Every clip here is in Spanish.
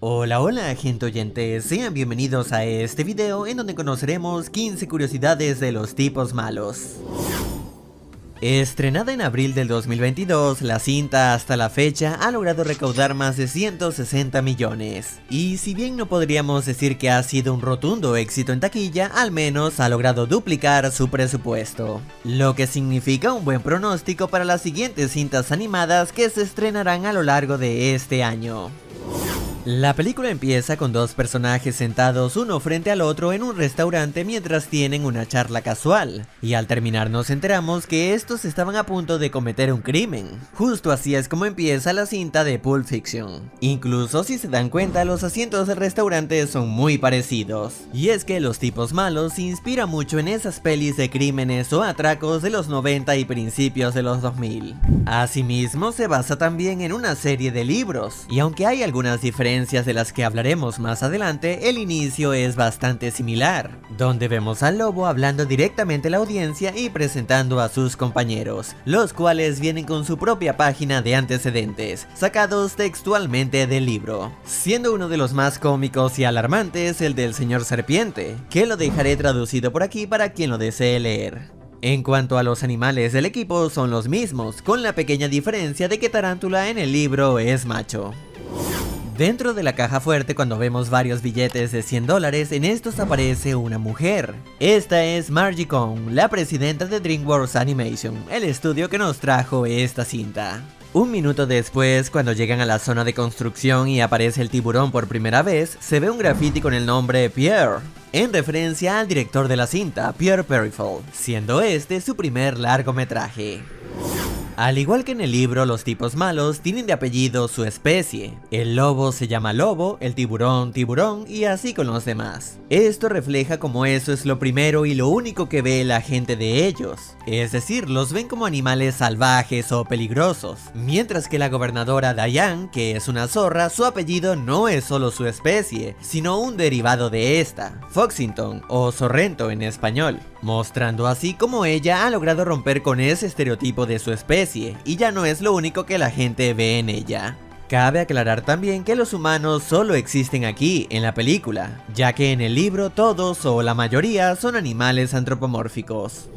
Hola, hola gente oyentes, sean bienvenidos a este video en donde conoceremos 15 curiosidades de los tipos malos. Estrenada en abril del 2022, la cinta hasta la fecha ha logrado recaudar más de 160 millones. Y si bien no podríamos decir que ha sido un rotundo éxito en taquilla, al menos ha logrado duplicar su presupuesto. Lo que significa un buen pronóstico para las siguientes cintas animadas que se estrenarán a lo largo de este año. La película empieza con dos personajes sentados uno frente al otro en un restaurante mientras tienen una charla casual, y al terminar nos enteramos que estos estaban a punto de cometer un crimen. Justo así es como empieza la cinta de Pulp Fiction. Incluso si se dan cuenta, los asientos del restaurante son muy parecidos, y es que Los tipos malos se inspira mucho en esas pelis de crímenes o atracos de los 90 y principios de los 2000. Asimismo se basa también en una serie de libros, y aunque hay algunas diferencias de las que hablaremos más adelante, el inicio es bastante similar, donde vemos al lobo hablando directamente a la audiencia y presentando a sus compañeros, los cuales vienen con su propia página de antecedentes, sacados textualmente del libro, siendo uno de los más cómicos y alarmantes el del señor serpiente, que lo dejaré traducido por aquí para quien lo desee leer. En cuanto a los animales del equipo, son los mismos, con la pequeña diferencia de que Tarántula en el libro es macho. Dentro de la caja fuerte, cuando vemos varios billetes de $100, en estos aparece una mujer. Esta es Margie Kong, la presidenta de DreamWorks Animation, el estudio que nos trajo esta cinta. Un minuto después, cuando llegan a la zona de construcción y aparece el tiburón por primera vez, se ve un graffiti con el nombre Pierre, en referencia al director de la cinta, Pierre Perifel, siendo este su primer largometraje. Al igual que en el libro, los tipos malos tienen de apellido su especie. El lobo se llama lobo, el tiburón tiburón y así con los demás. Esto refleja como eso es lo primero y lo único que ve la gente de ellos. Es decir, los ven como animales salvajes o peligrosos. Mientras que la gobernadora Diane, que es una zorra, su apellido no es solo su especie, sino un derivado de esta, Foxington o Sorrento en español, mostrando así como ella ha logrado romper con ese estereotipo de su especie, y ya no es lo único que la gente ve en ella. Cabe aclarar también que los humanos solo existen aquí, en la película, ya que en el libro todos o la mayoría son animales antropomórficos.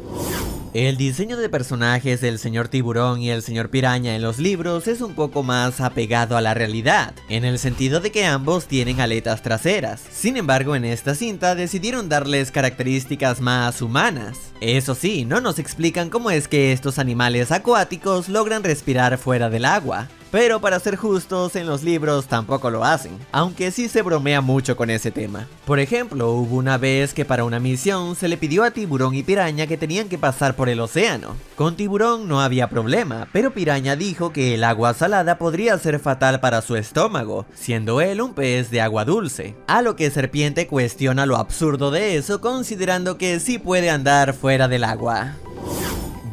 El diseño de personajes del señor tiburón y el señor piraña en los libros es un poco más apegado a la realidad, en el sentido de que ambos tienen aletas traseras. Sin embargo, en esta cinta decidieron darles características más humanas. Eso sí, no nos explican cómo es que estos animales acuáticos logran respirar fuera del agua. Pero para ser justos, en los libros tampoco lo hacen, aunque sí se bromea mucho con ese tema. Por ejemplo, hubo una vez que para una misión se le pidió a Tiburón y Piraña que tenían que pasar por el océano. Con Tiburón no había problema, pero Piraña dijo que el agua salada podría ser fatal para su estómago, siendo él un pez de agua dulce. A lo que Serpiente cuestiona lo absurdo de eso, considerando que sí puede andar fuera del agua.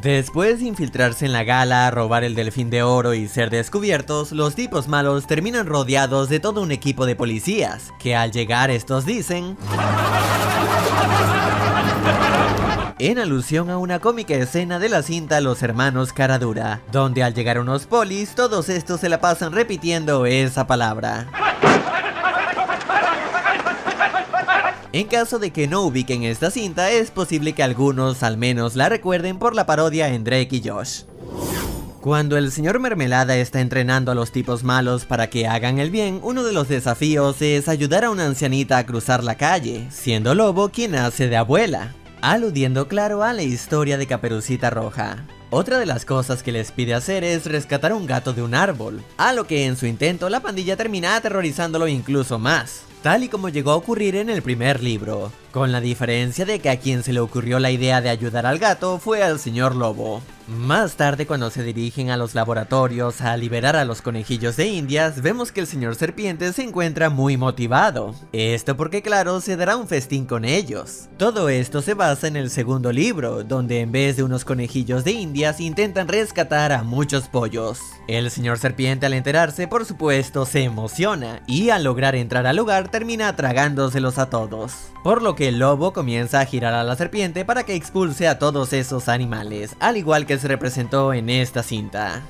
Después de infiltrarse en la gala, robar el delfín de oro y ser descubiertos, los tipos malos terminan rodeados de todo un equipo de policías, que al llegar estos dicen, en alusión a una cómica escena de la cinta Los Hermanos Caradura, donde al llegar unos polis, todos estos se la pasan repitiendo esa palabra. En caso de que no ubiquen esta cinta, es posible que algunos al menos la recuerden por la parodia en Drake y Josh. Cuando el señor Mermelada está entrenando a los tipos malos para que hagan el bien, uno de los desafíos es ayudar a una ancianita a cruzar la calle, siendo Lobo quien hace de abuela, aludiendo claro a la historia de Caperucita Roja. Otra de las cosas que les pide hacer es rescatar un gato de un árbol, a lo que en su intento la pandilla termina aterrorizándolo incluso más, tal y como llegó a ocurrir en el primer libro, con la diferencia de que a quien se le ocurrió la idea de ayudar al gato fue al señor Lobo. Más tarde, cuando se dirigen a los laboratorios a liberar a los conejillos de Indias, vemos que el señor Serpiente se encuentra muy motivado. Esto porque claro, se dará un festín con ellos. Todo esto se basa en el segundo libro, donde en vez de unos conejillos de Indias intentan rescatar a muchos pollos. El señor Serpiente al enterarse, por supuesto, se emociona y al lograr entrar al lugar termina tragándoselos a todos. Por lo que el lobo comienza a girar a la serpiente para que expulse a todos esos animales, al igual que se representó en esta cinta.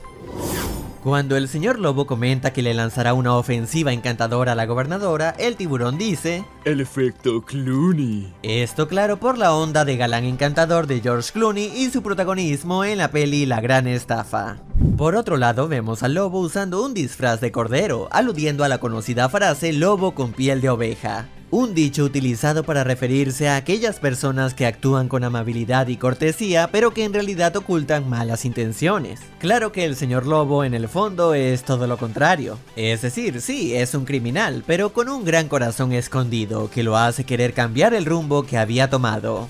Cuando el señor Lobo comenta que le lanzará una ofensiva encantadora a la gobernadora, el tiburón dice: el efecto Clooney. Esto claro por la onda de galán encantador de George Clooney y su protagonismo en la peli La Gran Estafa. Por otro lado, vemos al lobo usando un disfraz de cordero, aludiendo a la conocida frase lobo con piel de oveja. Un dicho utilizado para referirse a aquellas personas que actúan con amabilidad y cortesía, pero que en realidad ocultan malas intenciones. Claro que el señor Lobo en el fondo es todo lo contrario. Es decir, sí, es un criminal, pero con un gran corazón escondido que lo hace querer cambiar el rumbo que había tomado.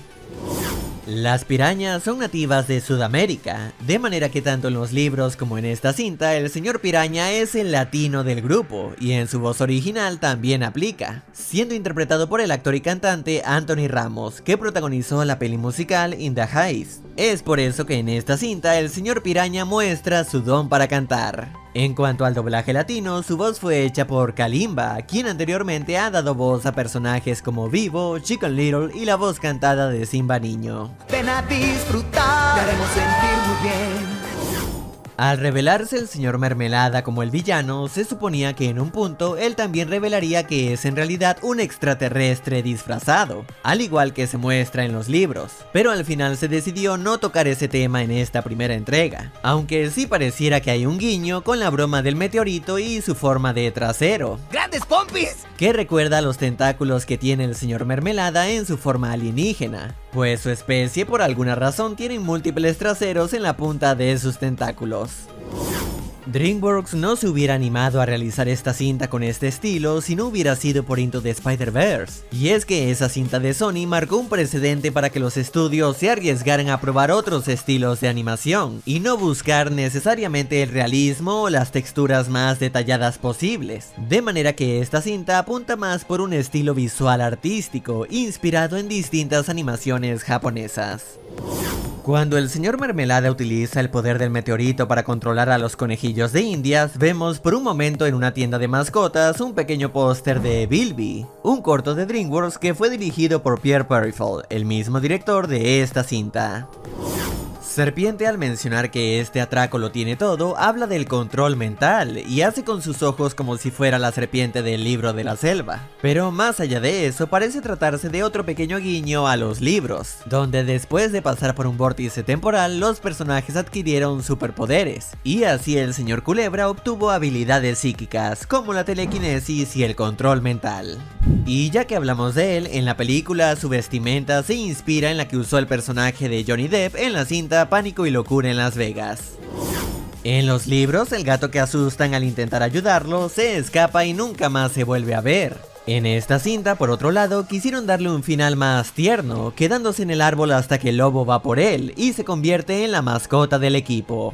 Las pirañas son nativas de Sudamérica, de manera que tanto en los libros como en esta cinta el señor piraña es el latino del grupo, y en su voz original también aplica, siendo interpretado por el actor y cantante Anthony Ramos, que protagonizó la peli musical In the Heights. Es por eso que en esta cinta el señor piraña muestra su don para cantar. En cuanto al doblaje latino, su voz fue hecha por Kalimba, quien anteriormente ha dado voz a personajes como Vivo, Chicken Little y la voz cantada de Simba Niño. Ven a disfrutar, te haremos sentir muy bien. Al revelarse el señor Mermelada como el villano, se suponía que en un punto él también revelaría que es en realidad un extraterrestre disfrazado, al igual que se muestra en los libros, pero al final se decidió no tocar ese tema en esta primera entrega, aunque sí pareciera que hay un guiño con la broma del meteorito y su forma de trasero. ¡Grandes pompis! Que recuerda a los tentáculos que tiene el señor Mermelada en su forma alienígena, pues su especie por alguna razón tiene múltiples traseros en la punta de sus tentáculos. DreamWorks no se hubiera animado a realizar esta cinta con este estilo si no hubiera sido por Into the Spider-Verse, y es que esa cinta de Sony marcó un precedente para que los estudios se arriesgaran a probar otros estilos de animación, y no buscar necesariamente el realismo o las texturas más detalladas posibles, de manera que esta cinta apunta más por un estilo visual artístico, inspirado en distintas animaciones japonesas. Cuando el señor Mermelada utiliza el poder del meteorito para controlar a los conejillos de Indias, vemos por un momento en una tienda de mascotas un pequeño póster de Bilby, un corto de DreamWorks que fue dirigido por Pierre Perifel, el mismo director de esta cinta. Serpiente, al mencionar que este atraco lo tiene todo, habla del control mental y hace con sus ojos como si fuera la serpiente del libro de la selva. Pero más allá de eso, parece tratarse de otro pequeño guiño a los libros, donde después de pasar por un vórtice temporal, los personajes adquirieron superpoderes, y así el señor Culebra obtuvo habilidades psíquicas, como la telequinesis y el control mental. Y ya que hablamos de él, en la película su vestimenta se inspira en la que usó el personaje de Johnny Depp en la cinta Pánico y Locura en Las Vegas. En los libros, el gato que asustan al intentar ayudarlo se escapa y nunca más se vuelve a ver. En esta cinta, por otro lado, quisieron darle un final más tierno, quedándose en el árbol hasta que el lobo va por él y se convierte en la mascota del equipo.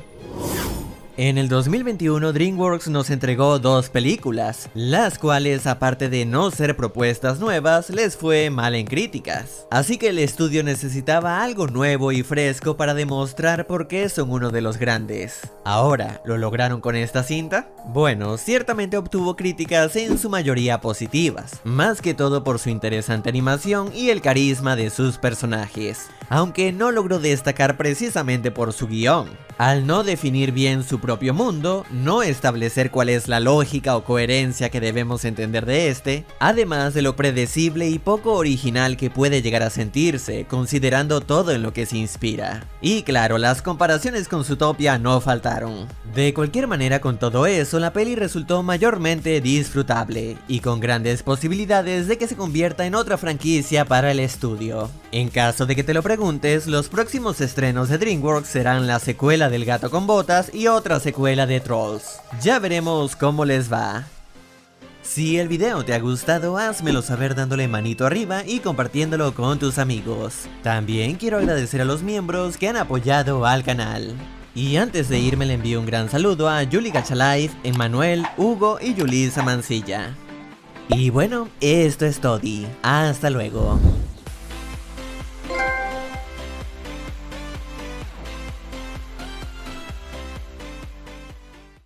En el 2021 DreamWorks nos entregó dos películas, las cuales aparte de no ser propuestas nuevas, les fue mal en críticas. Así que el estudio necesitaba algo nuevo y fresco para demostrar por qué son uno de los grandes. Ahora, ¿lo lograron con esta cinta? Bueno, ciertamente obtuvo críticas en su mayoría positivas, más que todo por su interesante animación y el carisma de sus personajes, aunque no logró destacar precisamente por su guión. Al no definir bien su propio mundo, no establecer cuál es la lógica o coherencia que debemos entender de este, además de lo predecible y poco original que puede llegar a sentirse, considerando todo en lo que se inspira. Y claro, las comparaciones con Zootopia no faltaron. De cualquier manera, con todo eso, la peli resultó mayormente disfrutable, y con grandes posibilidades de que se convierta en otra franquicia para el estudio. En caso de que te lo preguntes, los próximos estrenos de DreamWorks serán la secuela del Gato con Botas y otra secuela de Trolls. Ya veremos cómo les va. Si el video te ha gustado, házmelo saber dándole manito arriba y compartiéndolo con tus amigos. También quiero agradecer a los miembros que han apoyado al canal. Y antes de irme le envío un gran saludo a Julie Gachalife, Emmanuel, Hugo y Yulisa Mancilla. Y bueno, esto es todo. Hasta luego.